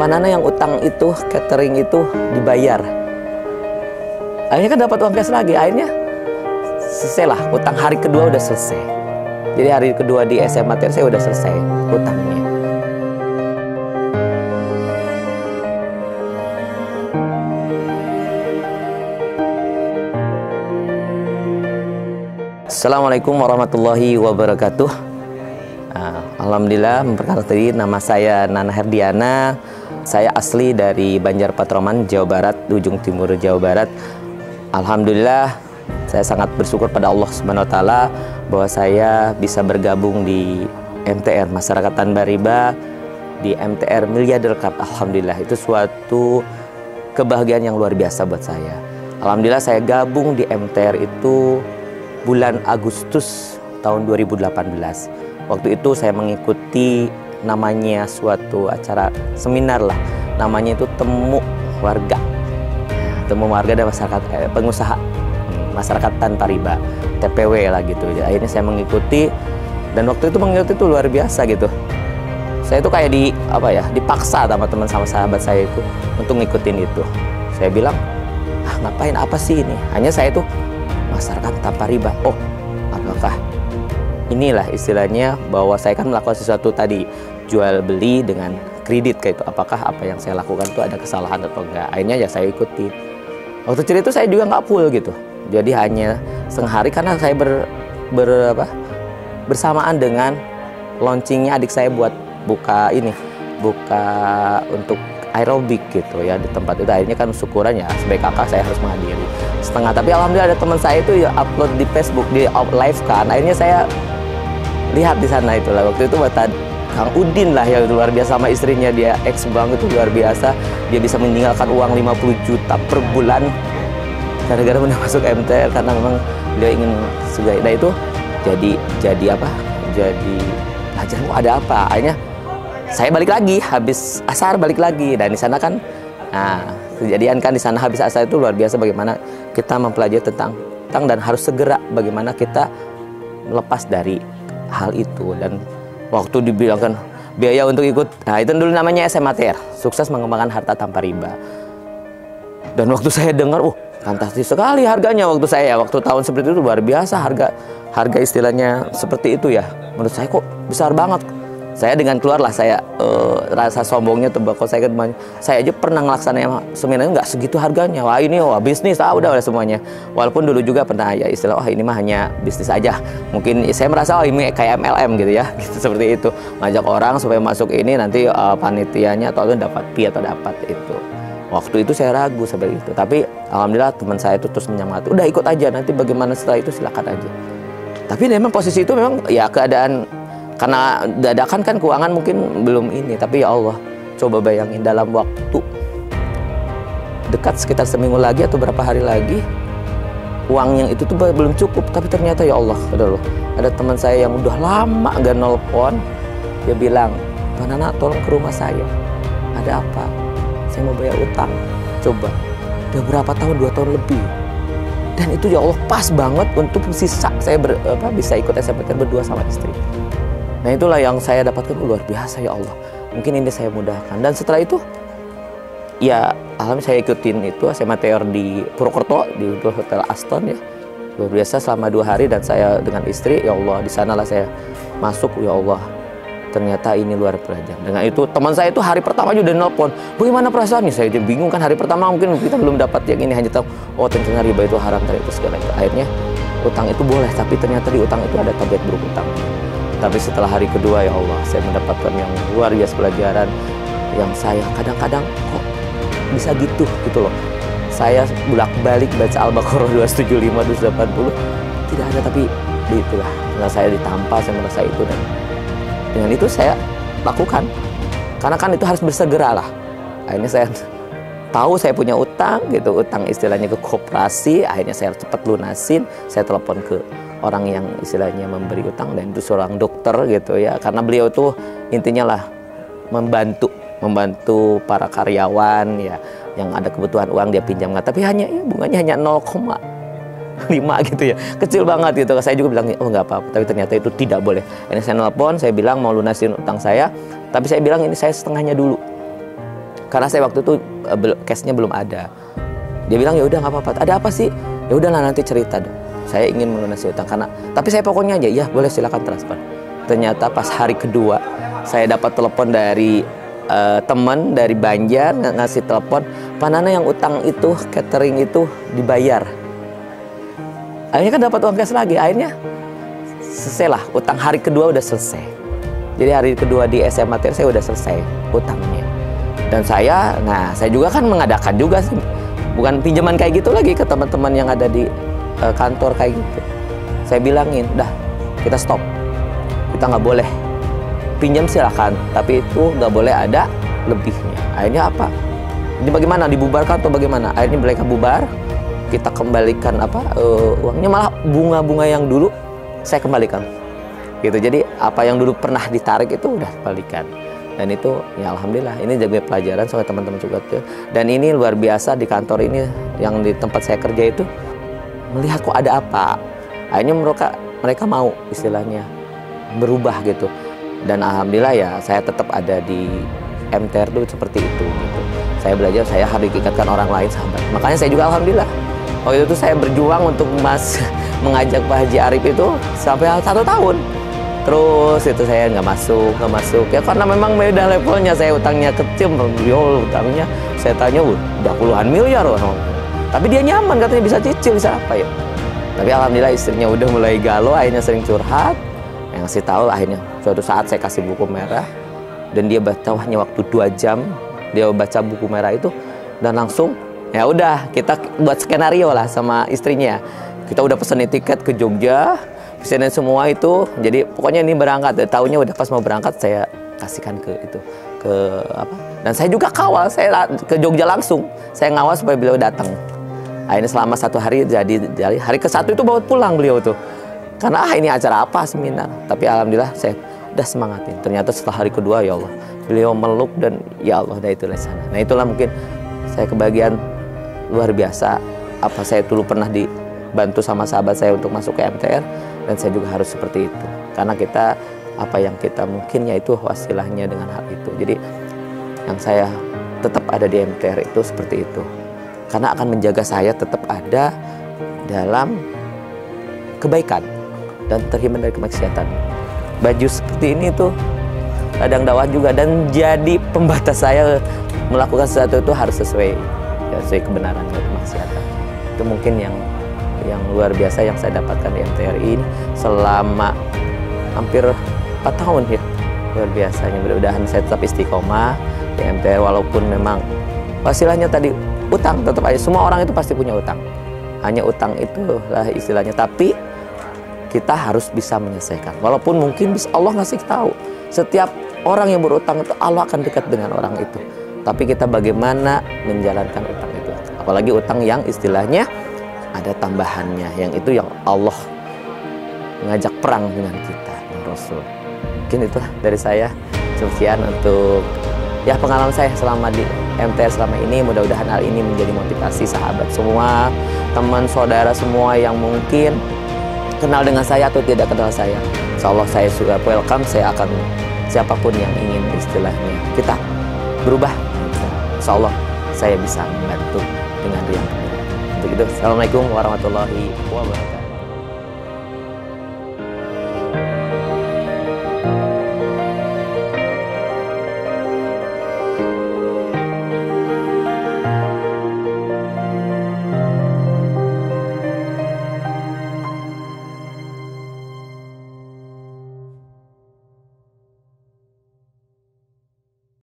Kapan yang utang itu, catering itu dibayar. Akhirnya kan dapat uang cash lagi. Akhirnya selesai lah, utang hari kedua udah selesai. Jadi hari kedua di SMA TR saya udah selesai utangnya. Assalamualaikum warahmatullahi wabarakatuh. Alhamdulillah, memperkenalkan diri, nama saya Nana Herdiana. Saya asli dari Banjar Patroman, Jawa Barat, ujung timur Jawa Barat. Alhamdulillah, saya sangat bersyukur pada Allah Subhanahu wa taala bahwa saya bisa bergabung di MTR Masyarakat Tanpa Riba, di MTR Milliarder Cup. Alhamdulillah, itu suatu kebahagiaan yang luar biasa buat saya. Alhamdulillah, saya gabung di MTR itu bulan Agustus tahun 2018. Waktu itu saya mengikuti namanya suatu acara seminar lah, namanya itu Temu Warga. Temu Warga dan Masyarakat Pengusaha Masyarakat Tanpa Riba, TPW lah gitu. Akhirnya saya mengikuti, dan waktu itu mengikuti itu luar biasa gitu. Saya itu kayak dipaksa sama teman sama sahabat saya itu untuk ngikutin itu. Saya bilang, ngapain, apa sih ini? Hanya saya itu masyarakat tanpa riba. Oh, apakah inilah istilahnya bahwa saya kan melakukan sesuatu tadi, jual beli dengan kredit kayak itu. Apakah apa yang saya lakukan itu ada kesalahan atau enggak? Akhirnya ya saya ikuti. Waktu cerita itu saya juga nggak full gitu. Jadi hanya setengah hari karena saya bersamaan dengan launchingnya adik saya buat buka untuk aerobik gitu ya di tempat itu. Akhirnya kan syukuran ya sebagai kakak saya harus menghadiri setengah. Tapi alhamdulillah ada teman saya itu ya upload di Facebook, di live kan. Akhirnya saya lihat di sana itulah. Waktu itu buat Kang Udin lah yang luar biasa, sama istrinya, dia ex bank itu luar biasa. Dia bisa meninggalkan uang 50 juta per bulan gara-gara udah masuk MTR, karena memang dia ingin juga. Nah itu jadi belajar ada apa. Akhirnya saya balik lagi habis asar, balik lagi. Dan di sana kan kejadian kan di sana habis asar itu luar biasa bagaimana kita mempelajari tentang dan harus segera bagaimana kita lepas dari hal itu. Dan waktu dibilangkan biaya untuk ikut, itu dulu namanya SMA TR, Sukses Mengembangkan Harta Tanpa Riba. Dan waktu saya dengar, fantastis sekali harganya waktu tahun seperti itu, luar biasa harga istilahnya seperti itu ya. Menurut saya kok besar banget. Saya dengan keluarlah saya rasa sombongnya tembakau saya aja pernah ngelaksanain seminar nggak segitu harganya. Wah ini bisnis udah semuanya. Walaupun dulu juga pernah ya istilah ini mah hanya bisnis aja. Mungkin saya merasa ini kayak MLM gitu ya, gitu, seperti itu. Ngajak orang supaya masuk ini nanti panitianya atau dapat fee atau dapat itu. Waktu itu saya ragu seperti itu. Tapi alhamdulillah teman saya itu terus menyemangati. Udah ikut aja, nanti bagaimana setelah itu silakan aja. Tapi memang posisi itu memang ya keadaan, karena dadakan kan keuangan mungkin belum ini. Tapi ya Allah, coba bayangin dalam waktu dekat sekitar seminggu lagi atau berapa hari lagi, uang yang itu tuh belum cukup. Tapi ternyata ya Allah, ada teman saya yang udah lama gak nelpon. Dia bilang, "Pak Nana, tolong ke rumah saya. Ada apa? Saya mau bayar utang." Coba, udah berapa tahun, 2 tahun lebih. Dan itu ya Allah pas banget untuk sisa saya bisa ikut SMPTN berdua sama istri. Nah itulah yang saya dapatkan, luar biasa ya Allah. Mungkin ini saya mudahkan. Dan setelah itu, ya alhamdulillah saya ikutin itu SMA TR di Purwokerto, di Hotel Aston ya. Luar biasa selama 2 hari, dan saya dengan istri, ya Allah, di sanalah saya masuk, ya Allah. Ternyata ini luar biasa. Dengan itu teman saya itu hari pertama aja udah nelpon, "Bagaimana perasaannya?" Saya jadi bingung kan, hari pertama mungkin kita belum dapat yang ini, hanya tahu ternyata riba itu haram, itu segala itu. Akhirnya utang itu boleh, tapi ternyata di utang itu ada tabiat buruk utang. Tapi setelah hari kedua ya Allah, saya mendapatkan yang luar biasa pelajaran yang saya kadang-kadang kok bisa gitu loh. Saya bolak-balik baca Al-Baqarah 275, 280 tidak ada, tapi itulah saya ditampa, saya merasa itu, dan dengan itu saya lakukan. Karena kan itu harus bersegera lah. Akhirnya saya tahu saya punya utang gitu, utang istilahnya ke koperasi. Akhirnya saya cepat lunasin. Saya telepon ke orang yang istilahnya memberi utang, dan itu seorang dokter gitu ya. Karena beliau tuh intinya lah membantu para karyawan ya yang ada kebutuhan uang dia pinjam, tapi bunganya hanya 0,5 gitu ya, kecil banget gitu. Saya juga bilang, oh nggak apa-apa, tapi ternyata itu tidak boleh. Ini saya nelpon, saya bilang mau lunasin utang saya, tapi saya bilang ini saya setengahnya dulu. Karena saya waktu itu cashnya belum ada. Dia bilang ya udah nggak apa-apa. Ada apa sih? Ya udahlah nanti cerita dong. Saya ingin melunasi utang karena, tapi saya pokoknya aja ya boleh silakan transfer. Ternyata pas hari kedua saya dapat telepon dari teman dari Banjar ngasih telepon, Pak Nana yang utang itu catering itu dibayar. Akhirnya kan dapat uang cash lagi. Akhirnya selesai lah utang, hari kedua udah selesai. Jadi hari kedua di SMA saya udah selesai utangnya. Dan saya juga kan mengadakan juga sih, bukan pinjaman kayak gitu lagi ke teman-teman yang ada di kantor kayak gitu. Saya bilangin, udah kita stop, kita nggak boleh pinjam silahkan, tapi itu nggak boleh ada lebihnya. Akhirnya apa? Ini bagaimana? Dibubarkan atau bagaimana? Akhirnya mereka bubar, kita kembalikan uangnya, malah bunga-bunga yang dulu saya kembalikan. Gitu. Jadi apa yang dulu pernah ditarik itu udah kembalikan. Dan itu ya alhamdulillah ini jadi pelajaran soal teman-teman juga tuh. Dan ini luar biasa di kantor ini yang di tempat saya kerja itu melihat kok ada apa. Akhirnya mereka mau istilahnya berubah gitu. Dan alhamdulillah ya saya tetap ada di MTR itu seperti itu gitu. Saya belajar, saya harus ikatkan orang lain sahabat. Makanya saya juga alhamdulillah waktu itu saya berjuang untuk mengajak Pak Haji Arif itu sampai 1 tahun. Terus itu saya nggak masuk ya karena memang beda levelnya. Saya utangnya kecil, beliau utangnya saya tanya udah puluhan miliar loh. Tapi dia nyaman katanya, bisa cicil, bisa apa ya. Tapi alhamdulillah istrinya udah mulai galau, akhirnya sering curhat. Yang ngasih tahu akhirnya suatu saat saya kasih buku merah dan dia baca hanya waktu 2 jam dia baca buku merah itu dan langsung ya udah kita buat skenario lah sama istrinya. Kita udah pesenin tiket ke Jogja, pesenin semua itu. Jadi pokoknya ini berangkat. Tahunya udah pas mau berangkat saya kasihkan ke apa. Dan saya juga kawal, saya ke Jogja langsung. Saya ngawal supaya beliau datang. Akhirnya selama 1 hari jadi hari ke-1 itu bawa pulang beliau tuh. Karena ini acara apa, seminar. Tapi alhamdulillah saya udah semangatin. Ternyata setelah hari kedua ya Allah, beliau meluk dan ya Allah dah itulah sana. Nah itulah mungkin saya kebagian luar biasa. Apa saya dulu pernah dibantu sama sahabat saya untuk masuk ke MTR dan saya juga harus seperti itu. Karena kita apa yang kita mungkin yaitu wasilahnya dengan hal itu. Jadi yang saya tetap ada di MTR itu seperti itu. Karena akan menjaga saya tetap ada dalam kebaikan dan terhindar dari kemaksiatan. Baju seperti ini tuh kadang dakwah juga dan jadi pembatas saya melakukan sesuatu itu harus sesuai kebenaran dan kemaksiatan. Itu mungkin yang luar biasa yang saya dapatkan di MTRI ini selama hampir 4 tahun ya. Luar biasanya, mudah-mudahan saya tetap istiqomah di MTR walaupun memang wasilahnya tadi utang, tetap aja semua orang itu pasti punya utang. Hanya utang itulah istilahnya, tapi kita harus bisa menyelesaikan. Walaupun mungkin bisa Allah ngasih tahu, setiap orang yang berutang itu Allah akan dekat dengan orang itu. Tapi kita bagaimana menjalankan utang itu. Apalagi utang yang istilahnya ada tambahannya, yang itu yang Allah mengajak perang dengan kita, Rasul. Mungkin itu dari saya. Sekian untuk ya pengalaman saya selama di MTR selama ini. Mudah-mudahan hal ini menjadi motivasi sahabat semua, teman saudara semua yang mungkin kenal dengan saya atau tidak kenal saya. Insya Allah saya juga welcome. Saya akan siapapun yang ingin istilahnya kita berubah, insya Allah saya bisa membantu dengan riang. Untuk itu, Assalamualaikum warahmatullahi wabarakatuh.